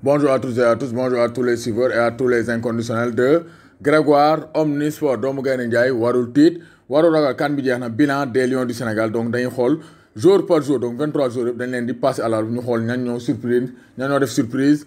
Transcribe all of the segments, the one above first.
Bonjour à tous et à tous, bonjour à tous les suiveurs et à tous les inconditionnels de Grégoire Omnisport doomu Gaynde Ndiaye warul tiit warul ragal CAN bi jeex na bilan des Lions du Sénégal donc dañuy xool jour par jour donc 23 jours yëpp dañ leen di passer à la ñu xool ñan ñoo surprise ñan ñoo def surprise.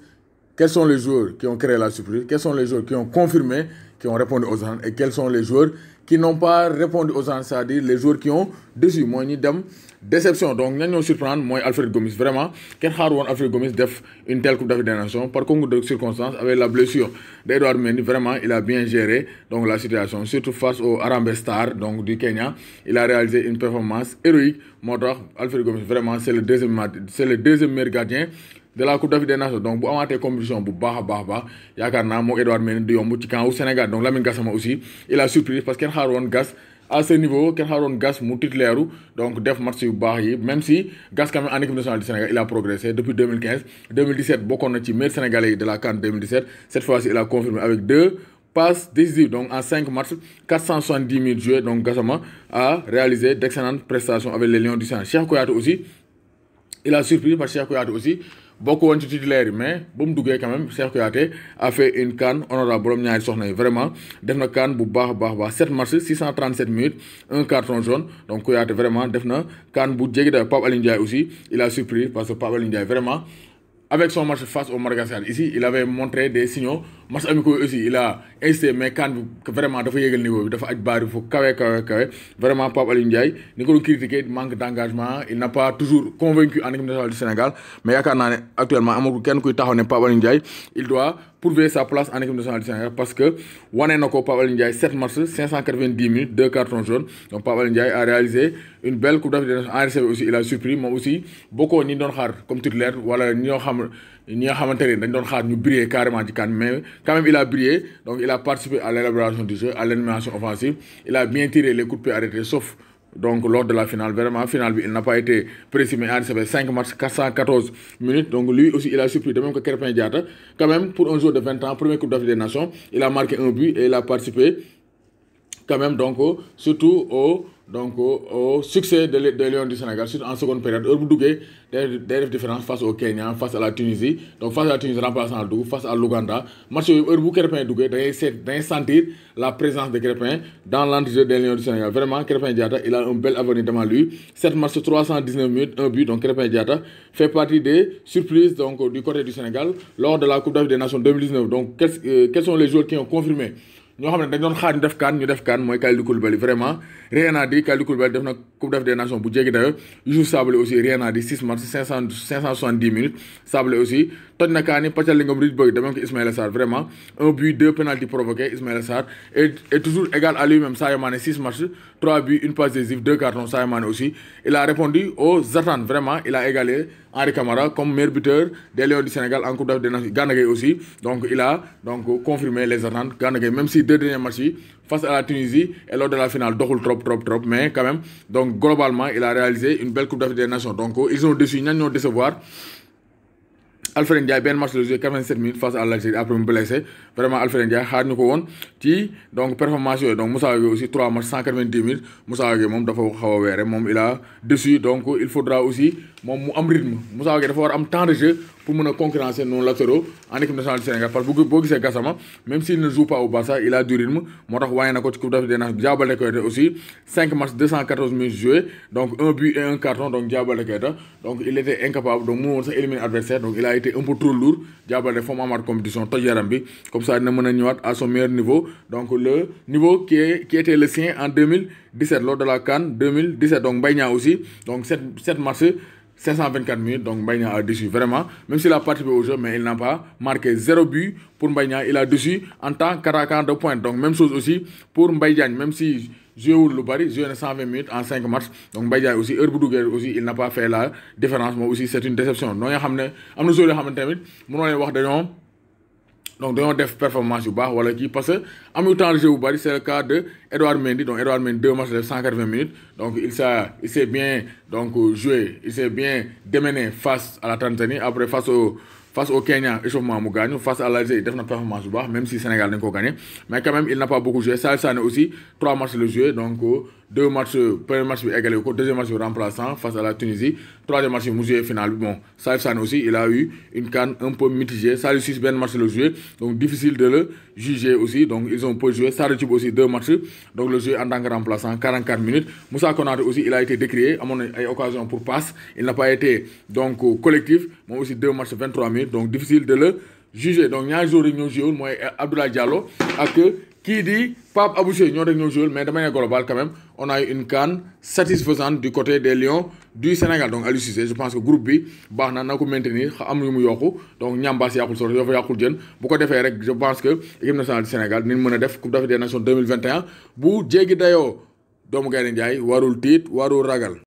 Quels sont les joueurs qui ont créé la surprise? Quels sont les joueurs qui ont confirmé, qui ont répondu aux attentes? Et quels sont les joueurs qui n'ont pas répondu aux attentes, c'est-à-dire les joueurs qui ont déçu? Moi, ñi dem déception. Donc, ñan ñoo surprendre mooy Alfred Gomis. Vraiment, kenn xaar woon Alfred Gomis def une telle Coupe d'Afrique des Nations. Par concours de circonstances, avec la blessure d'Edouard Mendy, vraiment, il a bien géré donc, la situation. Surtout face au Harambee Stars donc, du Kenya. Il a réalisé une performance héroïque. Moo tax Alfred Gomis, vraiment, c'est le deuxième meilleur gardien de la Coupe d'Afrique des Nations. Donc bu amaatee compétition bu baax a baax yaakaar naa moo Edouard Mendy di yomb ci camp au Sénégal. Donc Lamine Gassama aussi il a surpris parce que kenn xaar woon Gass à ce niveau kenn xaar woon Gass mu titulaire donc def match yu baax yi même si Gass quand même en équipe nationale du Sénégal il a progressé depuis 2015 2017 bokkoon na ci meilleurs Sénégalais yi de la CAN 2017 cette fois-ci il a confirmé avec 2 passes décisives donc en 5 matchs 470 minutes jouées. Donc Gassama a réalisé d'excellentes prestations avec les Lions du Sénégal. Cheikh Kouyaté aussi il a surpris parce que Cheikh Kouyaté aussi bokk woon ci titulaire yi mais ba mu duggee quand même Cheikh Kouyaté a fait une CAN honorable borom ñaari soxna yi vraiment def na CAN bu baax a baax 7 matchs 637 minutes un carton jaune. Donc Kouyaté vraiment def na CAN bu jéggi dayo. Pape Alioune Ndiaye aussi il a surpris parce que Pape Alioune Ndiaye vraiment avec son match face au Madagascar ici il avait montré des signaux match amicaux aussi il a insisté mais CAN bi vraiment dafa yéegal niveau bi dafa aj baari fu kawe vraiment Pape Alioune Ndiaye ni ko doon critiqué manque d'engagement il n'a pas toujours convaincu en équipe nationale du Sénégal mais yaakaar naa ne actuellement amagul kenn kuy taxaw ne Pape Alioune Ndiaye il doit prouver sa place en équipe nationale du Sénégal parce que wane na ko Pape Alioune Ndiaye 7 matchs 590 minutes 2 cartons jaunes. Donc Pape Alioune Ndiaye a réalisé une belle Coupe d'Afrique des Nations. En RCB aussi il a surpris moom aussi bokkoo ñi doon xaar comme titulaire wala ñi nga xamante ne dañ doon xaar ñu briller carrément ci CAN mais quand même il a brillé. Donc il a participé à l'élaboration du jeu à l'animation offensive il a bien tiré les coups de pied arrêtés sauf donc lors de la finale vraiment finale bi il n'a pas été précis mais en RCB 5 matchs 414 minutes. Donc lui aussi il a surpris de même que Krépin Diatta quand même pour un joueur de 20 ans première Coupe d'Afrique des Nations il a marqué un but et il a participé quand même donc surtout au succès des Lions du Sénégal surtout en seconde période heure bu duggee day def différence face au Kenya face à la Tunisie. Donc face à la Tunisie remplaçant dugg face à l'Ouganda match yooyu heure bu Krépin duggee dangay sentir la présence de Krépin dans l'entrejeu des Lions du Sénégal. Vraiment Krépin Diatta il a un bel avenir devant lui 7 matchs 319 minutes un but. Donc Krépin Diatta fait partie des surprises donc du côté du Sénégal lors de la Coupe d'Afrique des Nations 2019. Donc quels sont les joueurs qui ont confirmé ñoo xam ne dañ doon xaar ñu def CAN mooy Kalidou Koulibaly vraiment rien à dire. Kalidou Koulibaly def na Coupe d'Afrique des Nations bu jéggi dayo. Youssouf Sabaly aussi rien à dire 6 matchs 570 minutes. Sabaly aussi toj na CAN yi pàccal li ngam rit bëgg de même que Ismaïla Sarr vraiment un but 2 pénalty provoqués. Ismaïla Sarr est toujours égal à lui-même. Sadio Mané 6 matchs 3 buts 1 passe décisive 2 cartons. Sadio Mané aussi il a répondu aux attentes vraiment il a égalé Henri Camara comme meilleur buteur des Lions du Sénégal en Coupe d'Afrique des Nations. Gana Gueye aussi donc il a donc confirmé les attentes. Gana Gueye même si 2 derniers matchs yi face à la Tunisie et lors de la finale doxul trop mais quand même donc globalement il a réalisé une belle Coupe d'Afrique des Nations. Donc ils ont déçu ñan ñoo décevoir Alfred Ndiaye benn match la joué 87 minutes face à l'Algérie après mu blessé vraiment Alfred Ndiaye xaar ñu ko woon ci donc performance yooyu. Donc Moussa Gueye aussi 3 matchs 190 minutes Moussa Gueye moom dafa xaw a weere moom il a déçu. Donc il faudra aussi moom mu am rythme Moussa Gueye dafa war am temps de jeu pour mën a concurrencer nos latéraux en équipe nationale du Sénégal parce que boo gisee Gassama même s'il ne joue pas au Barça il a du rythme moo tax waaye na ko ci Coupe d'Afrique des Nations. Diao Baldé Keita aussi 5 matchs 214 minutes joués donc un but et un carton. Donc Diao Baldé Keita donc il était incapable donc mënu woon sax éliminer adversaire. Donc il a été un peu trop lourd. Diao Baldé foo mu amaat compétition toj yaram bi comme ça dina mën a ñëwaat à son meilleur niveau. Donc le niveau qui était le sien en 2017 lors de la CAN 2017. Donc Mbaye Niang aussi donc 7 matchs 524 minutes. Donc Mbaye Niang a déçu vraiment même s'il a participé au jeu mais il n'a pas marqué 0 but pour Mbaye Niang. Il a déçu en tant qu'attaquant de pointe. Donc même chose aussi pour Mbaye Diagne même si joué wul lu bari joué na 120 minutes en 5 matchs. Donc Mbaye Diagne aussi heure bu duggee aussi il n'a pas fait la différence moom aussi c'est une déception. noo nga xam ne am na joueurs yoo xam ne tamit mënoo leen wax dañoo def performance yu baax wala kii parce que amuñu temps de jeu bu bari c'est le cas de Edouard Mendy. Donc Edouard Mendy 2 matchs de 180 minutes. Donc il s'est bien donc joué il s'est bien démené face à la Tanzanie après face au Kenya échauffement mu gaañu face à l'Algérie def na performance bu baax même si Sénégal dañ ko gagné mais quand même il n'a pas beaucoup joué. Salif Sané aussi 3 matchs le joué donc 2 matchs premier match bi égalé ko deuxième match bi remplaçant face à la Tunisie troisième match bi mu joué final bi bon Salif Sané aussi il a eu une CAN un peu mitigée Saliou Ciss benn match le joué donc difficile de le juger aussi donc ils ont peu joué Sadio Thioub aussi 2 matchs donc le joué en tant que remplaçant 44 minutes Moussa Konaté aussi il a été décrié amoon na ay occasion pour passe il n'a pas été donc collectif moom aussi 2 matchs 23 minutes donc difficile de le juger donc ñaari joueurs yi ñoo joué mooy Abdoulaye Diallo ak kii di Pape Abouché ñoo rek ñoo joué mais de manière globale quand même on a eu une CAN satisfaisante du côté des Lions du Sénégal donc Aliou Cissé je pense que groupe bi baax na ko maintenir am yu mu yokku donc ñambaas yàqul solo yoo fa yàqul jën bu ko defee rek je pense que équipe nationale du Sénégal dinañ mën a def Coupe d'Afrique des Nations 2021 bu jéggi dayoo doomu Gaynde Njaay warul tiit warul ragal